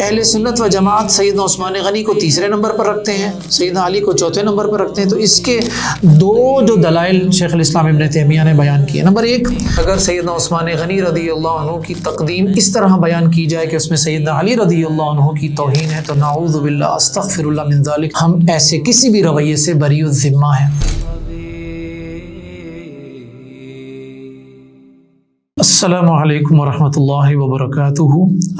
اہل سنت و جماعت سیدنا عثمان غنی کو تیسرے نمبر پر رکھتے ہیں، سیدنا علی کو چوتھے نمبر پر رکھتے ہیں۔ تو اس کے دو جو دلائل شیخ الاسلام ابن تیمیہ نے بیان کیے، نمبر ایک، اگر سیدنا عثمان غنی رضی اللہ عنہ کی تقدیم اس طرح بیان کی جائے کہ اس میں سیدنا علی رضی اللہ عنہ کی توہین ہے تو نعوذ باللہ استغفر اللہ من ذلک، ہم ایسے کسی بھی رویے سے بری الذمہ ہیں۔ السلام علیکم ورحمۃ اللہ وبرکاتہ،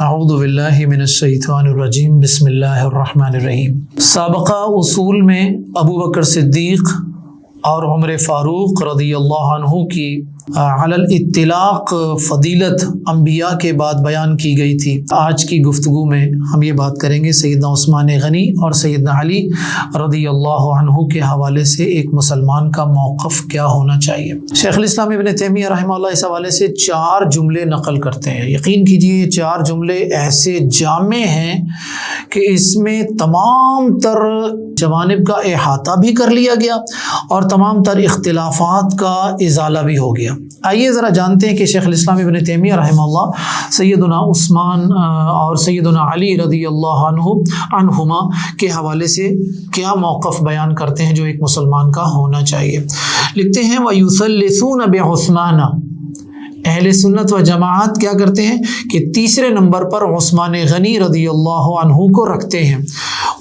اعوذ باللہ من الشیطان الرجیم، بسم اللہ الرحمن الرحیم۔ سابقہ اصول میں ابو بکر صدیق اور عمر فاروق رضی اللہ عنہ کی علی الاطلاق فضیلت انبیاء کے بعد بیان کی گئی تھی۔ آج کی گفتگو میں ہم یہ بات کریں گے سیدنا عثمان غنی اور سیدنا علی رضی اللہ عنہ کے حوالے سے ایک مسلمان کا موقف کیا ہونا چاہیے۔ شیخ الاسلام ابن تیمیہ رحمہ اللہ اس حوالے سے 4 جملے نقل کرتے ہیں۔ یقین کیجئے یہ 4 جملے ایسے جامع ہیں کہ اس میں تمام تر جوانب کا احاطہ بھی کر لیا گیا اور تمام تر اختلافات کا ازالہ بھی ہو گیا۔ آئیے ذرا جانتے ہیں کہ شیخ الاسلام ابن تیمیہ رحمہ اللہ سیدنا عثمان اور سیدنا علی رضی اللہ عنہما کے حوالے سے کیا موقف بیان کرتے ہیں جو ایک مسلمان کا ہونا چاہیے۔ لکھتے ہیں وَيُثَلِّثُونَ بِعُثْمَانَ، اہل سنت و جماعت کیا کرتے ہیں کہ تیسرے نمبر پر عثمان غنی رضی اللہ عنہ کو رکھتے ہیں۔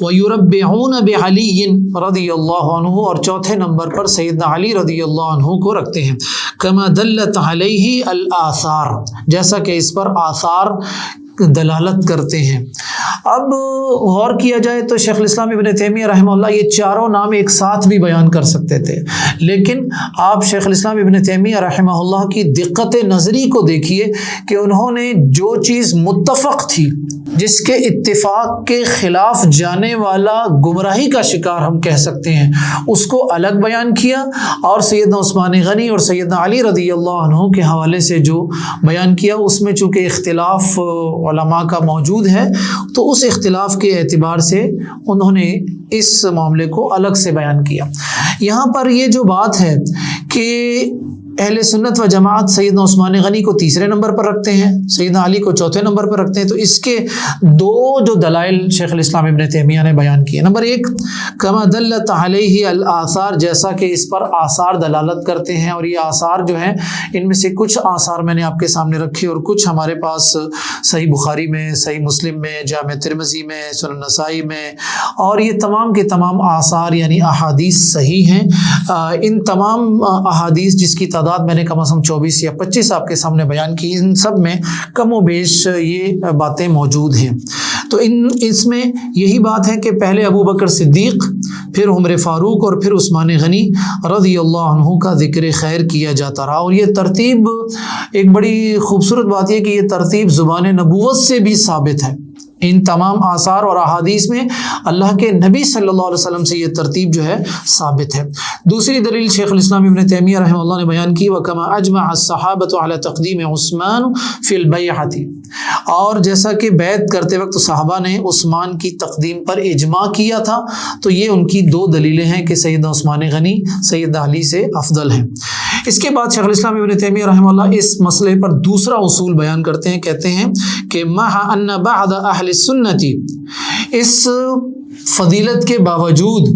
وَيُرَبِّعُونَ بِعَلِيٍّ رضی اللہ عنہ، اور چوتھے نمبر پر سیدنا علی رضی اللہ عنہ کو رکھتے ہیں۔ كَمَا دَلَّتْ عَلَيْهِ الْآثَارُ، جیسا کہ اس پر آثار دلالت کرتے ہیں۔ اب غور کیا جائے تو شیخ الاسلام ابن تیمیہ رحمہ اللہ یہ 4 نام ایک ساتھ بھی بیان کر سکتے تھے، لیکن آپ شیخ الاسلام ابن تیمیہ رحمہ اللہ کی دقت نظری کو دیکھیے کہ انہوں نے جو چیز متفق تھی، جس کے اتفاق کے خلاف جانے والا گمراہی کا شکار ہم کہہ سکتے ہیں، اس کو الگ بیان کیا، اور سیدنا عثمان غنی اور سیدنا علی رضی اللہ عنہ کے حوالے سے جو بیان کیا اس میں چونکہ اختلاف علماء کا موجود ہے تو اس اختلاف کے اعتبار سے انہوں نے اس معاملے کو الگ سے بیان کیا۔ یہاں پر یہ جو بات ہے کہ اہل سنت و جماعت سیدنا عثمان غنی کو تیسرے نمبر پر رکھتے ہیں، سیدنا علی کو چوتھے نمبر پر رکھتے ہیں، تو اس کے 2 جو دلائل شیخ الاسلام ابن تیمیہ نے بیان کیے۔ نمبر 1، کما دلت علیہ الآثار، جیسا کہ اس پر آثار دلالت کرتے ہیں، اور یہ آثار جو ہیں ان میں سے کچھ آثار میں نے آپ کے سامنے رکھے اور کچھ ہمارے پاس صحیح بخاری میں، صحیح مسلم میں، جامع ترمذی میں، سنن نسائی میں، اور یہ تمام کے تمام آثار یعنی احادیث صحیح ہیں۔ ان تمام احادیث جس کی تعداد میں نے کم از کم 24 یا 25 آپ کے سامنے بیان کی، ان سب میں کم و بیش یہ باتیں موجود ہیں۔ تو اس میں یہی بات ہے کہ پہلے ابو بکر صدیق، پھر عمر فاروق اور پھر عثمان غنی رضی اللہ عنہ کا ذکر خیر کیا جاتا رہا، اور یہ ترتیب ایک بڑی خوبصورت بات یہ کہ یہ ترتیب زبان نبوت سے بھی ثابت ہے۔ ان تمام آثار اور احادیث میں اللہ کے نبی صلی اللہ علیہ وسلم سے یہ ترتیب جو ہے ثابت ہے۔ دوسری دلیل شیخ الاسلام ابن تیمیہ رحمہ اللہ نے بیان کی، وَكَمَا أَجْمَعَ الصَّحَابَةُ عَلَى تَقْدِيمِ عثمان فِي الْبَيْعَةِ، اور جیسا کہ بیعت کرتے وقت صحابہ نے عثمان کی تقدیم پر اجماع کیا تھا، تو یہ ان کی 2 دلیلیں ہیں کہ سیدنا عثمان غنی سیدنا علی سے افضل ہیں۔ اس کے بعد شیخ الاسلام ابن تیمیہ رحمہ اللہ اس مسئلے پر دوسرا اصول بیان کرتے ہیں، کہتے ہیں کہ مَعَ أَنَّ بَعْضَ أَهْلِ السُّنَّةِ، اس فضیلت کے باوجود،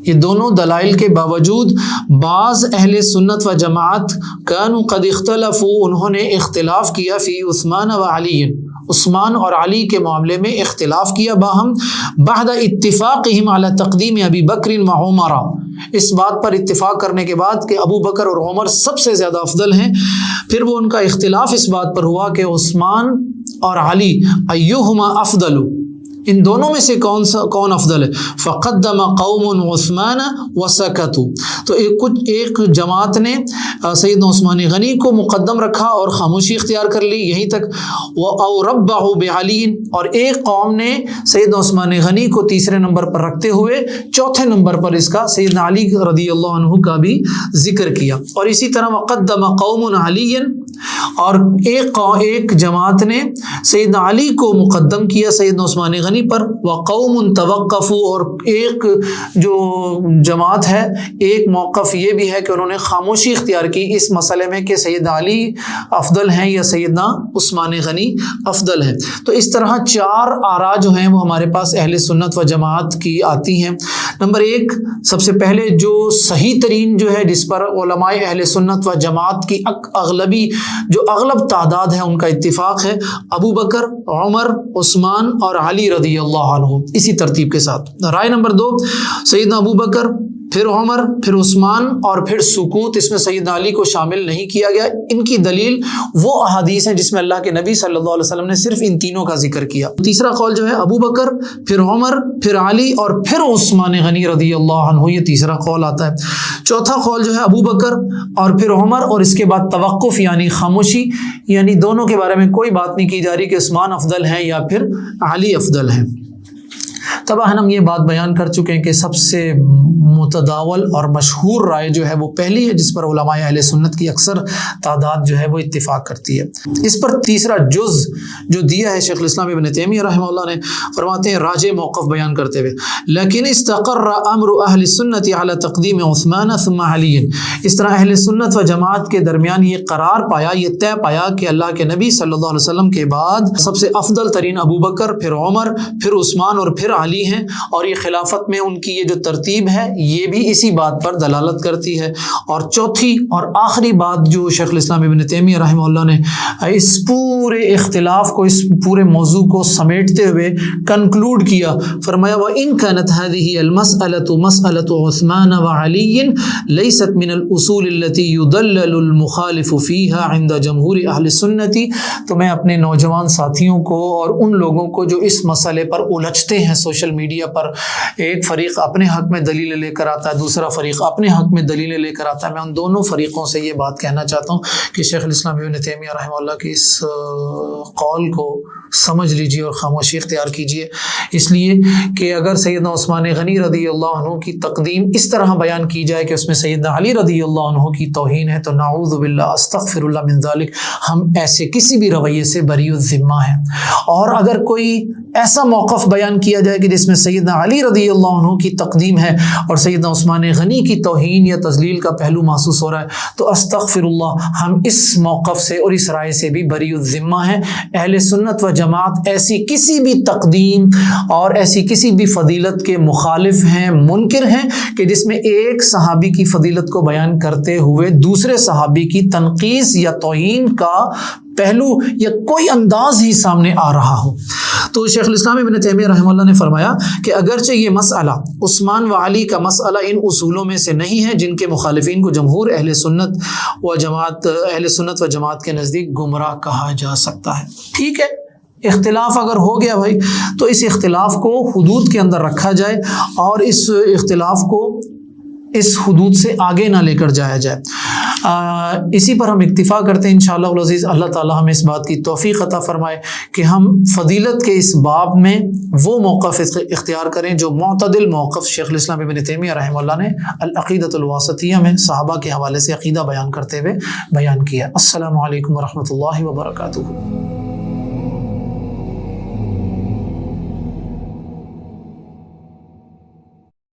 یہ دونوں دلائل کے باوجود، بعض اہل سنت و جماعت کانوا قد اختلفوا، انہوں نے اختلاف کیا، فی عثمان و علی، عثمان اور علی کے معاملے میں اختلاف کیا، باہم بعد اتفاقہم علی تقدیم ابی بکر و عمر، اس بات پر اتفاق کرنے کے بعد کہ ابو بکر اور عمر سب سے زیادہ افضل ہیں، پھر وہ ان کا اختلاف اس بات پر ہوا کہ عثمان اور علی ایہما افضل، ان دونوں میں سے کون افضل ہے؟ فقدم قوم عثمان وسکتوا، تو ایک جماعت نے سیدنا عثمان غنی کو مقدم رکھا اور خاموشی اختیار کر لی یہیں تک، او ربعوا بعلی، اور ایک قوم نے سیدنا عثمان غنی کو تیسرے نمبر پر رکھتے ہوئے چوتھے نمبر پر اس کا سیدنا علی رضی اللہ عنہ کا بھی ذکر کیا۔ اور اسی طرح وقدم قوم علی اور ایک جماعت نے سیدنا علی کو مقدم کیا سیدنا عثمان غنی پر، وقوم توقفوا، اور ایک جو جماعت ہے ایک موقف یہ بھی ہے کہ انہوں نے خاموشی اختیار کی اس مسئلے میں کہ سیدنا علی افضل ہیں یا سیدنا عثمان غنی افضل ہیں۔ تو اس طرح 4 آراء جو ہیں وہ ہمارے پاس اہل سنت و جماعت کی آتی ہیں۔ نمبر 1 سب سے پہلے جو صحیح ترین جو ہے جس پر علماء اہل سنت و جماعت کی اغلب تعداد ہے ان کا اتفاق ہے، ابو بکر، عمر، عثمان اور علی رضی اللہ عنہ، اسی ترتیب کے ساتھ۔ رائے نمبر 2 سیدنا ابو بکر، پھر عمر، پھر عثمان اور پھر سکوت، اس میں سیدنا علی کو شامل نہیں کیا گیا۔ ان کی دلیل وہ احادیث ہیں جس میں اللہ کے نبی صلی اللہ علیہ وسلم نے صرف ان تینوں کا ذکر کیا۔ تیسرا قول جو ہے ابو بکر، پھر عمر، پھر علی اور پھر عثمان غنی رضی اللہ عنہ، یہ تیسرا قول آتا ہے۔ چوتھا قول جو ہے ابو بکر اور پھر عمر اور اس کے بعد توقف یعنی خاموشی، یعنی دونوں کے بارے میں کوئی بات نہیں کی جا رہی کہ عثمان افضل ہیں یا پھر علی افضل ہیں۔ طبعا ہم یہ بات بیان کر چکے ہیں کہ سب سے متداول اور مشہور رائے جو ہے وہ پہلی ہے جس پر علماء اہل سنت کی اکثر تعداد جو ہے وہ اتفاق کرتی ہے۔ اس پر تیسرا جز جو دیا ہے شیخ الاسلام ابن تیمیہ رحمہ اللہ نے، فرماتے ہیں راجع موقف بیان کرتے ہوئے، لیکن استقر امر اہل السنت علی تقدیم عثمان ثم علی، اس طرح اہل سنت و جماعت کے درمیان یہ قرار پایا، یہ طے پایا کہ اللہ کے نبی صلی اللہ علیہ وسلم کے بعد سب سے افضل ترین ابو بکر، پھر عمر، پھر عثمان اور پھر علی ہیں، اور یہ خلافت میں ان کی یہ جو ترتیب ہے یہ بھی اسی بات پر دلالت کرتی ہے۔ اور چوتھی اور آخری بات جو شیخ الاسلام ابن تیمیہ رحمہ اللہ نے اس پورے اختلاف کو، اس پورے موضوع کو سمیٹتے ہوئے کنکلوڈ کیا، فرمایا وَإِن كَانَتْ هَذِهِ الْمَسْأَلَةُ مَسْأَلَةُ عُثْمَانَ وَعَلِيٍّ لَيْسَتْ مِنَ الْأُصُولِ الَّتِي يُضَلَّلُ الْمُخَالِفُ فِيهَا عِنْدَ جَمْهُورِ أَهْلِ السُنَّةِ۔ تو میں اپنے نوجوان ساتھیوں کو اور ان لوگوں کو جو اس مسئلے پر الجھتے ہیں سوشل میڈیا پر، ایک فریق اپنے حق میں دلیل لے کر آتا ہے، دوسرا فریق اپنے حق میں دلیل لے کر آتا ہے، میں ان دونوں فریقوں سے یہ بات کہنا چاہتا ہوں کہ شیخ الاسلام ابن تیمیہ رحمہ اللہ کی اس قول کو سمجھ لیجیے اور خاموشی اختیار کیجیے، اس لیے کہ اگر سیدنا عثمان غنی رضی اللہ عنہ کی تقدیم اس طرح بیان کی جائے کہ اس میں سیدنا علی رضی اللہ عنہ کی توہین ہے تو نعوذ باللہ استغفر اللہ من ذلک، ہم ایسے کسی بھی رویے سے بری الذمہ ہیں۔ اور اگر کوئی ایسا موقف بیان کیا جائے کہ جس میں سیدنا علی رضی اللہ عنہ کی تقدیم ہے اور سیدنا عثمان غنی کی توہین یا تذلیل کا پہلو محسوس ہو رہا ہے تو استغفر اللہ، ہم اس موقف سے اور اس رائے سے بھی بری الذمہ ہیں۔ اہل سنت و جماعت ایسی کسی بھی تقدیم اور ایسی کسی بھی فضیلت کے مخالف ہیں، منکر ہیں کہ جس میں ایک صحابی کی فضیلت کو بیان کرتے ہوئے دوسرے صحابی کی تنقیص یا توہین کا پہلو یا کوئی انداز ہی سامنے آ رہا ہو۔ تو شیخ الاسلام ابن تیمیہ رحمہ اللہ نے فرمایا کہ اگرچہ یہ مسئلہ عثمان و علی کا مسئلہ ان اصولوں میں سے نہیں ہے جن کے مخالفین کو جمہور اہل سنت و جماعت کے نزدیک گمراہ کہا جا سکتا ہے۔ ٹھیک ہے، اختلاف اگر ہو گیا بھائی تو اس اختلاف کو حدود کے اندر رکھا جائے اور اس اختلاف کو اس حدود سے آگے نہ لے کر جایا جائے۔ اسی پر ہم اکتفا کرتے ہیں انشاءاللہ العزیز۔ اللہ تعالی ہمیں اس بات کی توفیق عطا فرمائے کہ ہم فضیلت کے اس باب میں وہ موقف اختیار کریں جو معتدل موقف شیخ الاسلام ابن تیمیہ رحمہ اللہ نے العقیدۃ الواسطیہ میں صحابہ کے حوالے سے عقیدہ بیان کرتے ہوئے بیان کیا۔ السلام علیکم ورحمۃ اللہ وبرکاتہ۔